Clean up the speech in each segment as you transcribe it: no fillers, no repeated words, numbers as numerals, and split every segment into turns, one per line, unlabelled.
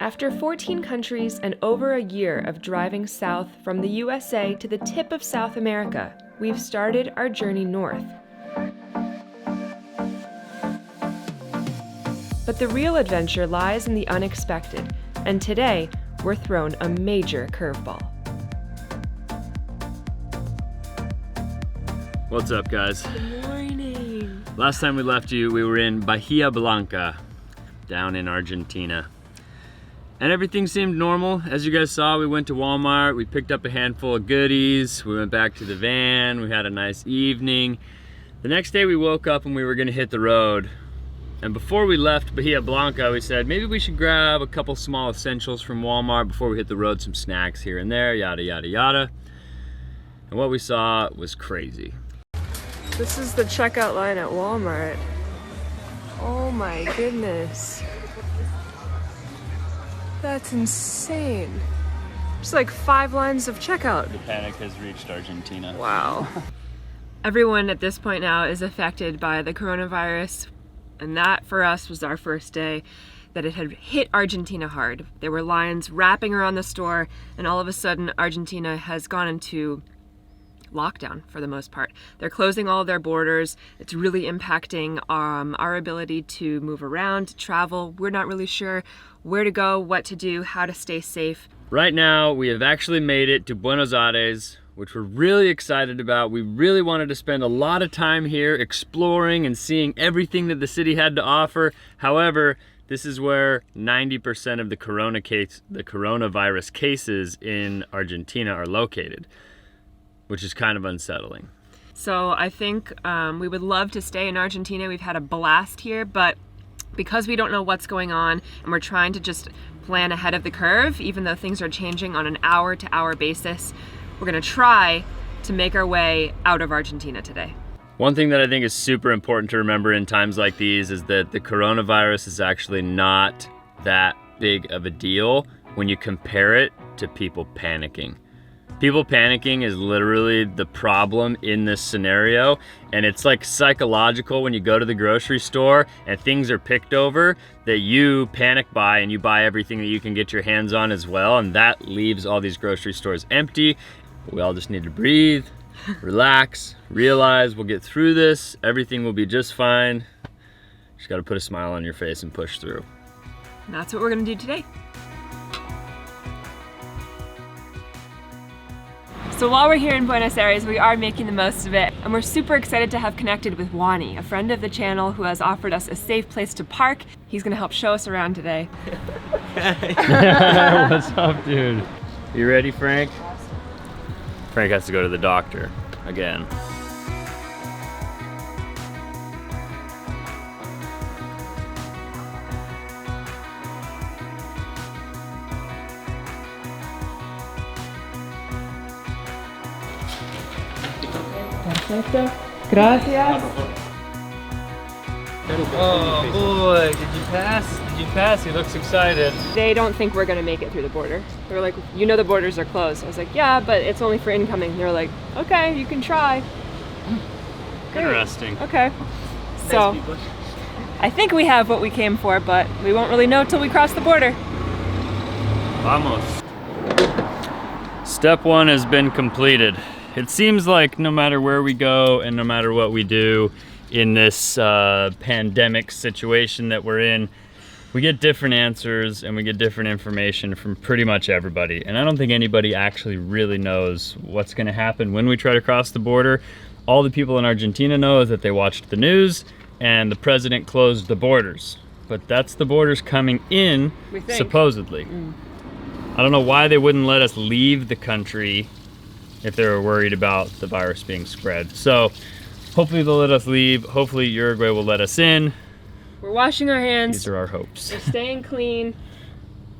After 14 countries and over a year of driving south from the USA to the tip of South America, we've started our journey north. But the real adventure lies in the unexpected, and today we're thrown a major curveball.
What's up, guys?
Good morning.
Last time we left you, we were in Bahia Blanca, down in Argentina. And everything seemed normal. As you guys saw, we went to Walmart, we picked up a handful of goodies, we went back to the van, we had a nice evening. The next day we woke up and we were gonna hit the road. And before we left Bahia Blanca, we said maybe we should grab a couple small essentials from Walmart before we hit the road, some snacks here and there, yada, yada, yada. And what we saw was crazy.
This is the checkout line at Walmart. Oh my goodness. That's insane. There's like 5 lines of checkout.
The panic has reached Argentina.
Wow. Everyone at this point now is affected by the coronavirus, and that for us was our first day that it had hit Argentina hard. There were lines wrapping around the store, and all of a sudden Argentina has gone into lockdown for the most part. They're closing all of their borders. It's really impacting our ability to move around, to travel. We're not really sure where to go, what to do, how to stay safe.
Right now, we have actually made it to Buenos Aires, which we're really excited about. We really wanted to spend a lot of time here exploring and seeing everything that the city had to offer. However, this is where 90% of the coronavirus cases in Argentina are located, which is kind of unsettling.
So I think we would love to stay in Argentina. We've had a blast here, but because we don't know what's going on and we're trying to just plan ahead of the curve, even though things are changing on an hour-to-hour basis, we're gonna try to make our way out of Argentina today.
One thing that I think is super important to remember in times like these is that the coronavirus is actually not that big of a deal when you compare it to people panicking. People panicking is literally the problem in this scenario, and it's like psychological when you go to the grocery store and things are picked over that you panic buy and you buy everything that you can get your hands on as well, and that leaves all these grocery stores empty. We all just need to breathe, relax, realize we'll get through this, everything will be just fine. Just gotta put a smile on your face and push through.
And that's what we're gonna do today. So while we're here in Buenos Aires, we are making the most of it, and we're super excited to have connected with Wani, a friend of the channel who has offered us a safe place to park. He's gonna help show us around today.
What's up, dude? You ready, Frank? Frank has to go to the doctor again.
Perfecto. Gracias.
Oh boy, did you pass? Did you pass? He looks excited.
They don't think we're gonna make it through the border. They were like, you know the borders are closed. I was like, yeah, but it's only for incoming. They were like, okay, you can try. Great.
Interesting.
Okay. So, I think we have what we came for, but we won't really know till we cross the border.
Vamos. Step 1 has been completed. It seems like no matter where we go and no matter what we do in this pandemic situation that we're in, we get different answers and we get different information from pretty much everybody. And I don't think anybody actually really knows what's gonna happen when we try to cross the border. All the people in Argentina know is that they watched the news and the president closed the borders. But that's the borders coming in, supposedly. I don't know why they wouldn't let us leave the country if they were worried about the virus being spread. So hopefully they'll let us leave. Hopefully Uruguay will let us in.
We're washing our hands.
These are our hopes.
We're staying clean.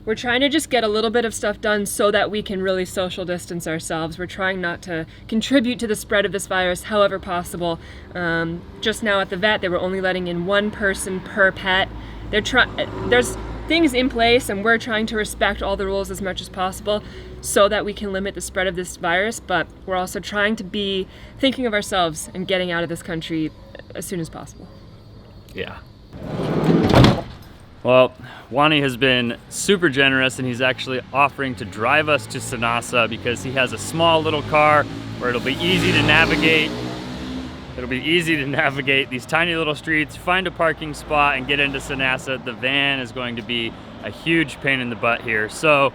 We're trying to just get a little bit of stuff done so that we can really social distance ourselves. We're trying not to contribute to the spread of this virus however possible. Just now at the vet, they were only letting in 1 person per pet. There's things in place, and we're trying to respect all the rules as much as possible so that we can limit the spread of this virus, but we're also trying to be thinking of ourselves and getting out of this country as soon as possible.
Yeah. Well, Wani has been super generous and he's actually offering to drive us to Sanasa because he has a small little car where it'll be easy to navigate. It'll be easy to navigate these tiny little streets, find a parking spot and get into Sanasa. The van is going to be a huge pain in the butt here. So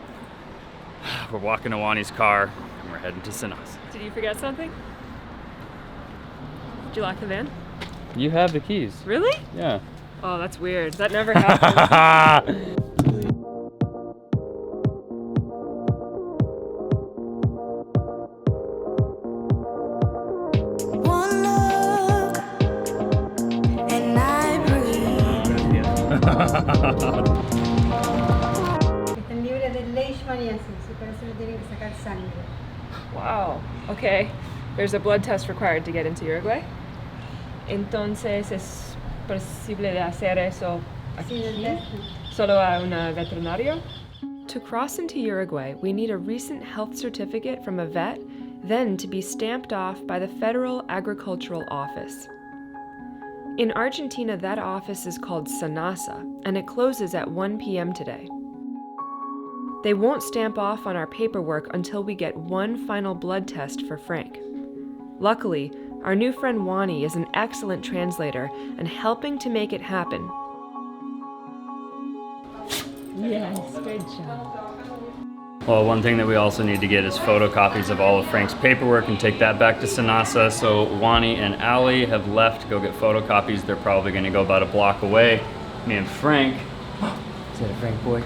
we're walking to Wani's car and we're heading to Sanasa.
Did you forget something? Did you lock the van?
You have the keys.
Really?
Yeah.
Oh, that's weird. That never happens.
One look, and I breathe.
Está libre de leishmaniasis, y por eso le tienen que sacar sangre.
Wow. Okay. There's a blood test required to get into Uruguay. Entonces es posible de hacer eso
Sin el
aquí,
test.
solo a un veterinario. To cross into Uruguay, we need a recent health certificate from a vet, then to be stamped off by the Federal Agricultural Office. In Argentina, that office is called SENASA, and it closes at 1 p.m. today. They won't stamp off on our paperwork until we get one final blood test for Frank. Luckily, our new friend Wani is an excellent translator and helping to make it happen. Yes, good job.
Well, one thing that we also need to get is photocopies of all of Frank's paperwork and take that back to Sanasa. So Wani and Allie have left to go get photocopies. They're probably going to go about a block away. Me and Frank, is that a Frank boy?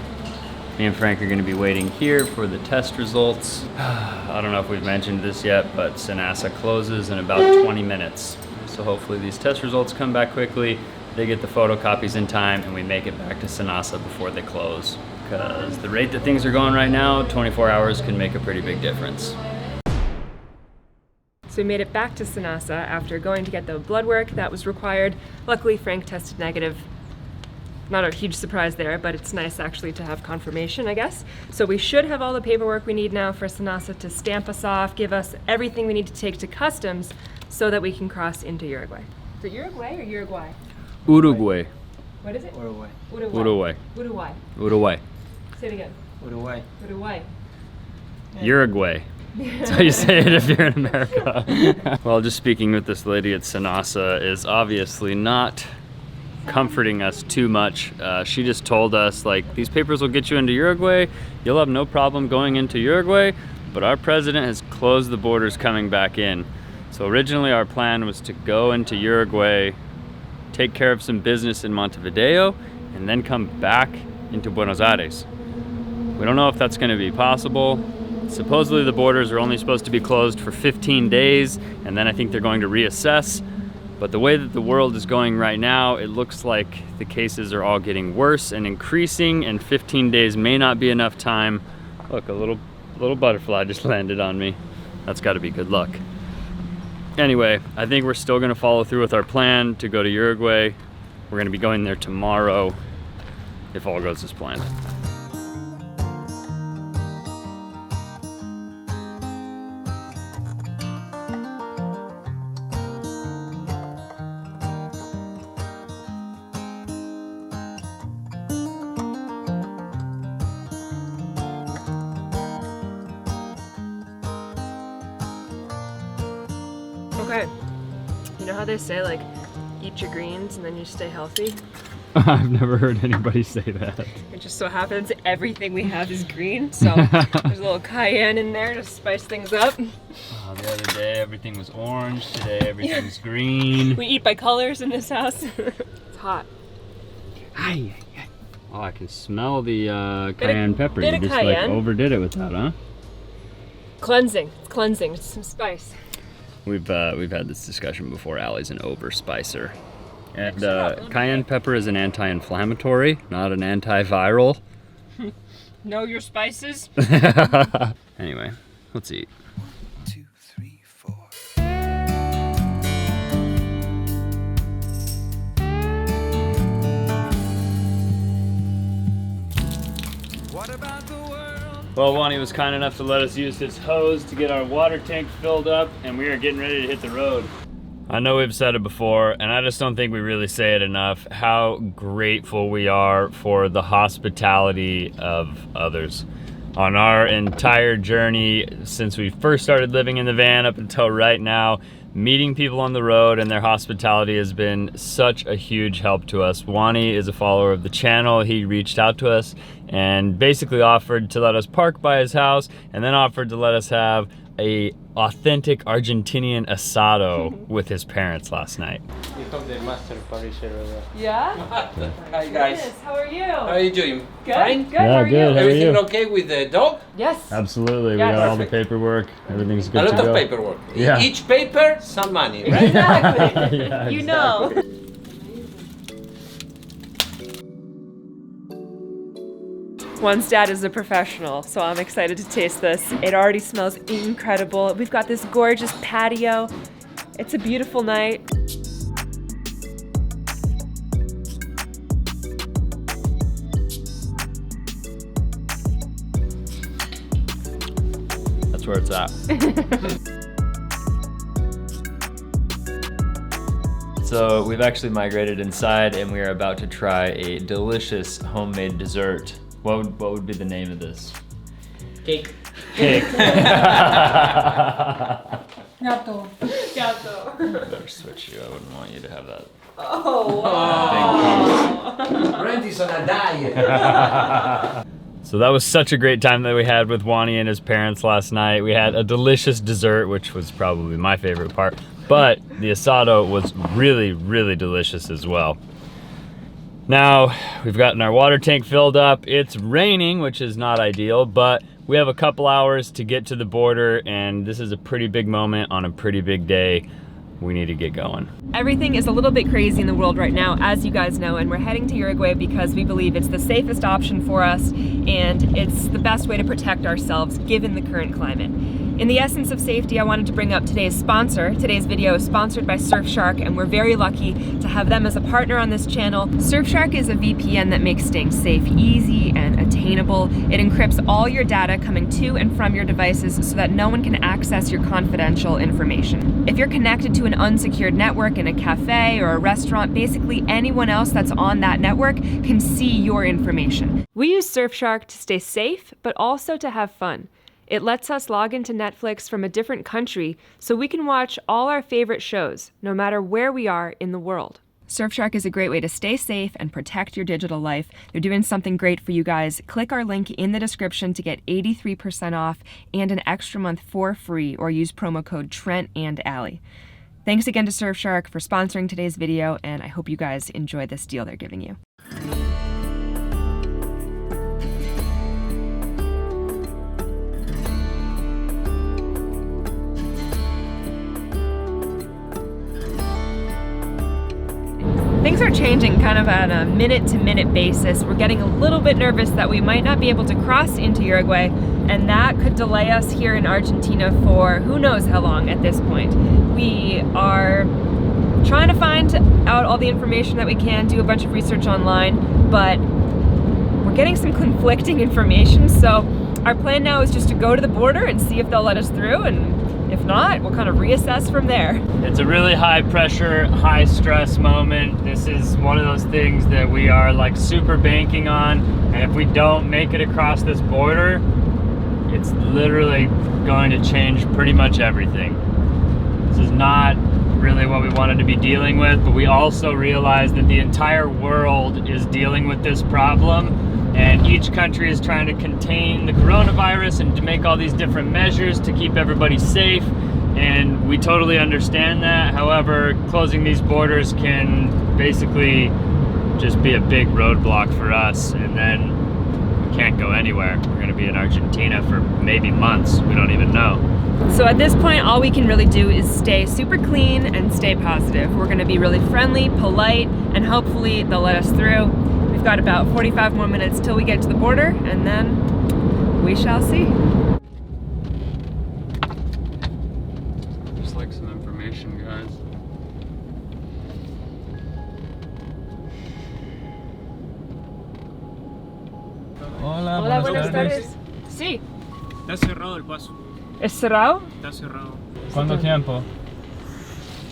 Me and Frank are going to be waiting here for the test results. I don't know if we've mentioned this yet, but Sanasa closes in about 20 minutes. So hopefully these test results come back quickly, they get the photocopies in time, and we make it back to Sanasa before they close. Because the rate that things are going right now, 24 hours can make a pretty big difference.
So we made it back to Sanasa after going to get the blood work that was required. Luckily, Frank tested negative. Not a huge surprise there, but it's nice actually to have confirmation, I guess. So we should have all the paperwork we need now for Sanasa to stamp us off, give us everything we need to take to customs so that we can cross into Uruguay. Is it Uruguay or Uruguay?
Uruguay.
What is it?
Uruguay.
Uruguay.
Uruguay.
Uruguay.
Say it again.
Uruguay.
Uruguay.
Uruguay. That's how you say it if you're in America. Well, just speaking with this lady at Sanasa is obviously not comforting us too much. She just told us, like, these papers will get you into Uruguay. You'll have no problem going into Uruguay, but our president has closed the borders coming back in. So originally our plan was to go into Uruguay, take care of some business in Montevideo, and then come back into Buenos Aires. We don't know if that's going to be possible. Supposedly the borders are only supposed to be closed for 15 days, and then I think they're going to reassess. But the way that the world is going right now, it looks like the cases are all getting worse and increasing, and 15 days may not be enough time. Look, a little butterfly just landed on me. That's got to be good luck. Anyway, I think we're still going to follow through with our plan to go to Uruguay. We're going to be going there tomorrow if all goes as planned.
Okay. You know how they say, like, eat your greens and then you stay healthy?
I've never heard anybody say that.
It just so happens everything we have is green, so there's a little cayenne in there to spice things up.
The other day everything was orange, today everything's green.
We eat by colors in this house. It's hot.
Hi. Oh, I can smell the cayenne pepper.
bit
You
of
just
cayenne.
like overdid it with that, huh?
Cleansing. It's cleansing. It's some spice.
We've had this discussion before. Allie's an over-spicer. And
Shut up.
cayenne pepper is an anti-inflammatory, not an antiviral.
Know your spices?
Anyway, let's eat.
2, 3, 4.
What about the world?
Well, Wani was kind enough to let us use his hose to get our water tank filled up, and we are getting ready to hit the road. I know we've said it before, and I just don't think we really say it enough, how grateful we are for the hospitality of others. On our entire journey, since we first started living in the van up until right now, meeting people on the road and their hospitality has been such a huge help to us. Wani is a follower of the channel. He reached out to us and basically offered to let us park by his house, and then offered to let us have a authentic Argentinian asado with his parents last night.
You have the master Parisher over there.
Yeah?
Hi guys.
Yes, how are you?
How are you doing?
Good.
Fine?
Good. How are you?
good. How are
Everything
you?
okay with the dog?
Yes.
Absolutely,
Yeah,
we got all the
perfect.
paperwork. Everything's good
A
to
lot
go.
of paperwork.
Yeah.
Each paper, some money, right?
Exactly.
Yeah,
You know. One's dad is a professional, so I'm excited to taste this. It already smells incredible. We've got this gorgeous patio. It's a beautiful night.
That's where it's at.
So we've actually migrated inside and we are about to try a delicious homemade dessert.
What would be the name of this?
Cake.
Cake.
Gato.
Gato.
Better switch you. I wouldn't want you to have that.
Oh, wow.
Trent is on a diet.
So that was such a great time that we had with Wani and his parents last night. We had a delicious dessert, which was probably my favorite part, but the asado was really, really delicious as well. Now, we've gotten our water tank filled up. It's raining, which is not ideal, but we have a couple hours to get to the border, and this is a pretty big moment on a pretty big day. We need to get going.
Everything is a little bit crazy in the world right now, as you guys know, and we're heading to Uruguay because we believe it's the safest option for us and it's the best way to protect ourselves given the current climate. In the essence of safety, I wanted to bring up today's sponsor. Today's video is sponsored by Surfshark, and we're very lucky to have them as a partner on this channel. Surfshark is a VPN that makes staying safe easy and attainable. It encrypts all your data coming to and from your devices so that no one can access your confidential information. If you're connected to an unsecured network in a cafe or a restaurant, basically anyone else that's on that network can see your information. We use Surfshark to stay safe, but also to have fun. It lets us log into Netflix from a different country so we can watch all our favorite shows, no matter where we are in the world. Surfshark is a great way to stay safe and protect your digital life. They're doing something great for you guys. Click our link in the description to get 83% off and an extra month for free, or use promo code Trent and Allie. Thanks again to Surfshark for sponsoring today's video, and I hope you guys enjoy this deal they're giving you. Things are changing kind of on a minute-to-minute basis. We're getting a little bit nervous that we might not be able to cross into Uruguay, and that could delay us here in Argentina for who knows how long at this point. We are trying to find out all the information that we can, do a bunch of research online, but we're getting some conflicting information, so our plan now is just to go to the border and see if they'll let us through, and if not, we'll kind of reassess from there.
It's a really high pressure, high stress moment. This is one of those things that we are like super banking on, and if we don't make it across this border, it's literally going to change pretty much everything. This is not really what we wanted to be dealing with, but we also realize that the entire world is dealing with this problem, and each country is trying to contain the coronavirus and to make all these different measures to keep everybody safe, and we totally understand that. However, closing these borders can basically just be a big roadblock for us, and then we can't go anywhere. We're going to be in Argentina for maybe months. We don't even know.
So at this point, all we can really do is stay super clean and stay positive. We're gonna be really friendly, polite, and hopefully they'll let us through. We've got about 45 more minutes till we get to the border, and then we shall see.
Just like some information, guys.
Hola, buenas tardes. Sí.
Está cerrado el paso.
¿Es cerrado?
Está cerrado.
¿Cuánto tiempo?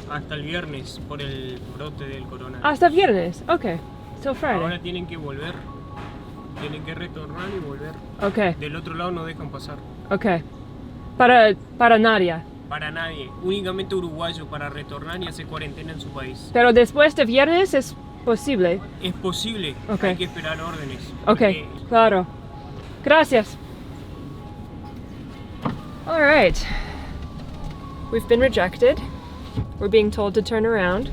hasta el viernes por el brote del coronavirus.
Hasta viernes. Okay. Till Friday.
Ahora tienen que volver, tienen que retornar y volver.
Okay.
Del otro lado no dejan pasar.
Okay. Para nadie.
Para nadie, únicamente uruguayo para retornar y hacer cuarentena en su país.
Pero después de viernes es posible.
Es posible,
Okay.
hay que esperar órdenes.
Okay.
porque
Claro. Gracias. All right. We've been rejected. We're being told to turn around.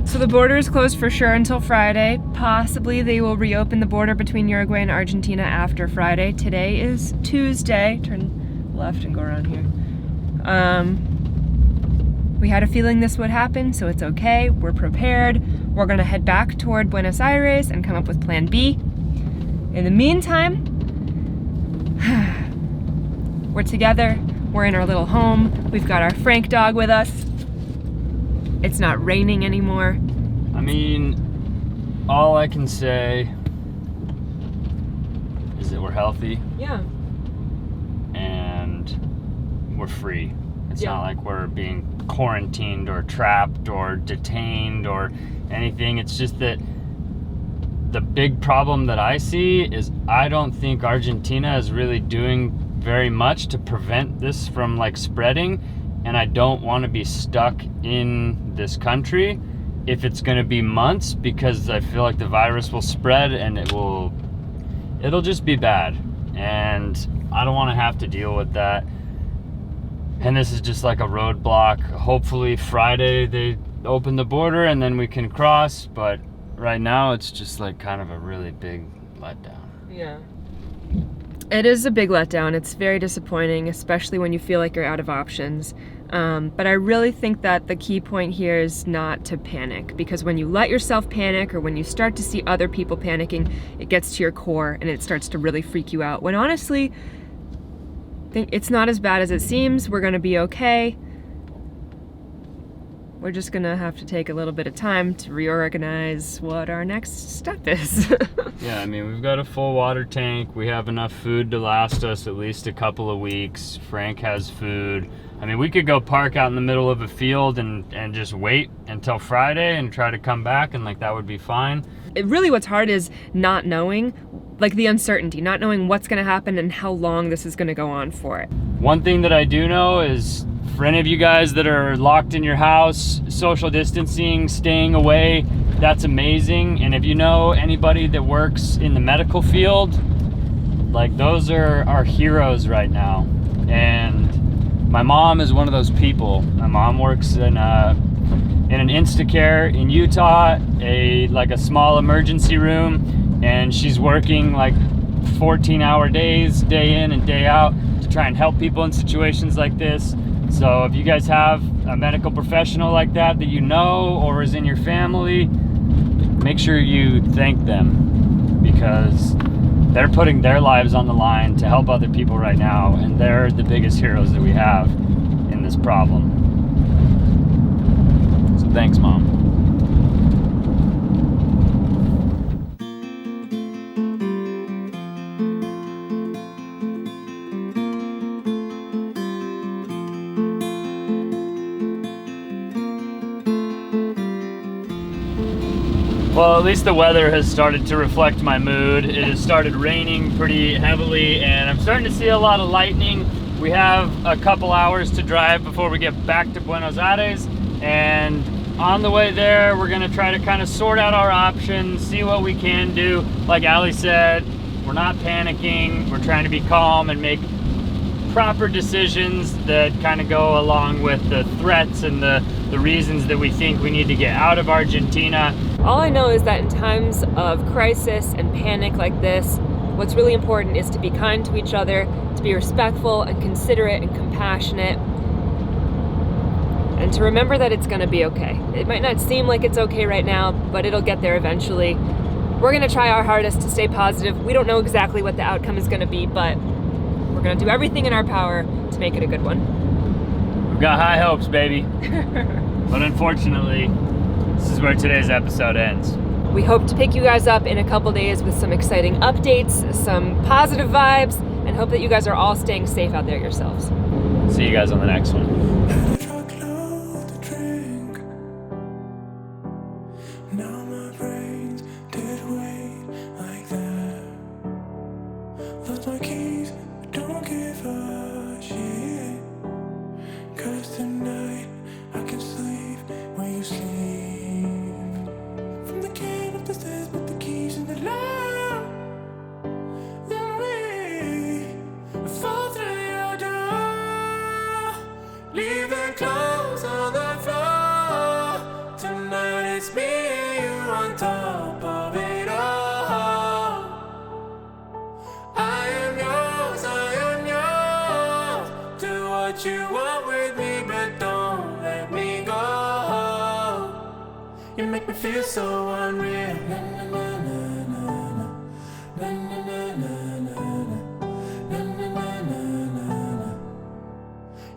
So the border is closed for sure until Friday. Possibly they will reopen the border between Uruguay and Argentina after Friday. Today is Tuesday. Turn left and go around here. We had a feeling this would happen, so it's okay. We're prepared. We're gonna head back toward Buenos Aires and come up with plan B. In the meantime, we're together. We're in our little home. We've got our Frank dog with us. It's not raining anymore.
I mean, all I can say is that we're healthy
Yeah.
and we're free. It's
Yeah.
not like we're being quarantined or trapped or detained or anything. It's just that the big problem that I see is I don't think Argentina is really doing very much to prevent this from like spreading, and I don't want to be stuck in this country if it's going to be months, because I feel like the virus will spread and it'll just be bad, and I don't want to have to deal with that. And this is just like a roadblock. Hopefully Friday they open the border and then we can cross, but right now it's just like kind of a really big letdown.
Yeah. It is a big letdown. It's very disappointing, especially when you feel like you're out of options. But I really think that the key point here is not to panic, because when you let yourself panic or when you start to see other people panicking, it gets to your core and it starts to really freak you out. When honestly, it's not as bad as it seems. We're gonna be okay. We're just gonna have to take a little bit of time to reorganize what our next step is.
Yeah, I mean, we've got a full water tank. We have enough food to last us at least a couple of weeks. Frank has food. I mean, we could go park out in the middle of a field and just wait until Friday and try to come back, and like that would be fine.
Really what's hard is not knowing, like the uncertainty, not knowing what's gonna happen and how long this is gonna go on for.
One thing that I do know is, for any of you guys that are locked in your house, social distancing, staying away, that's amazing. And if you know anybody that works in the medical field, like those are our heroes right now. And my mom is one of those people. My mom works in an Instacare in Utah, a small emergency room, and she's working like 14-hour days, day in and day out, to try and help people in situations like this. So if you guys have a medical professional like that you know or is in your family, make sure you thank them, because they're putting their lives on the line to help other people right now, and they're the biggest heroes that we have in this problem. So thanks, Mom. Well, at least the weather has started to reflect my mood. It has started raining pretty heavily, and I'm starting to see a lot of lightning. We have a couple hours to drive before we get back to Buenos Aires, and on the way there, we're gonna try to kind of sort out our options, see what we can do. Like Allie said, we're not panicking. We're trying to be calm and make proper decisions that kind of go along with the threats and the reasons that we think we need to get out of Argentina.
All I know is that in times of crisis and panic like this, what's really important is to be kind to each other, to be respectful and considerate and compassionate, and to remember that it's gonna be okay. It might not seem like it's okay right now, but it'll get there eventually. We're gonna try our hardest to stay positive. We don't know exactly what the outcome is gonna be, but we're gonna do everything in our power to make it a good one.
We've got high hopes, baby. But unfortunately, this is where today's episode ends.
We hope to pick you guys up in a couple days with some exciting updates, some positive vibes, and hope that you guys are all staying safe out there yourselves.
See you guys on the next one.
Had a truckload to drink. Now my brain's dead weight like that. Lost my keys, but don't give a shit. 'Cause tonight I can sleep where you sleep. From the kid up the stairs, put the keys in the lock. Then we fall through your door. Leave the clothes on the floor. Tonight it's me and you on top of it all. I am yours. Do what you want with me, but don't let me go. You make me feel so unreal. Na, na, na, na, na, na. Na, na, na, na, na, na. Na, na, na, na, na, na.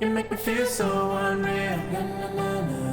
You make me feel so unreal. Na, na, na, na.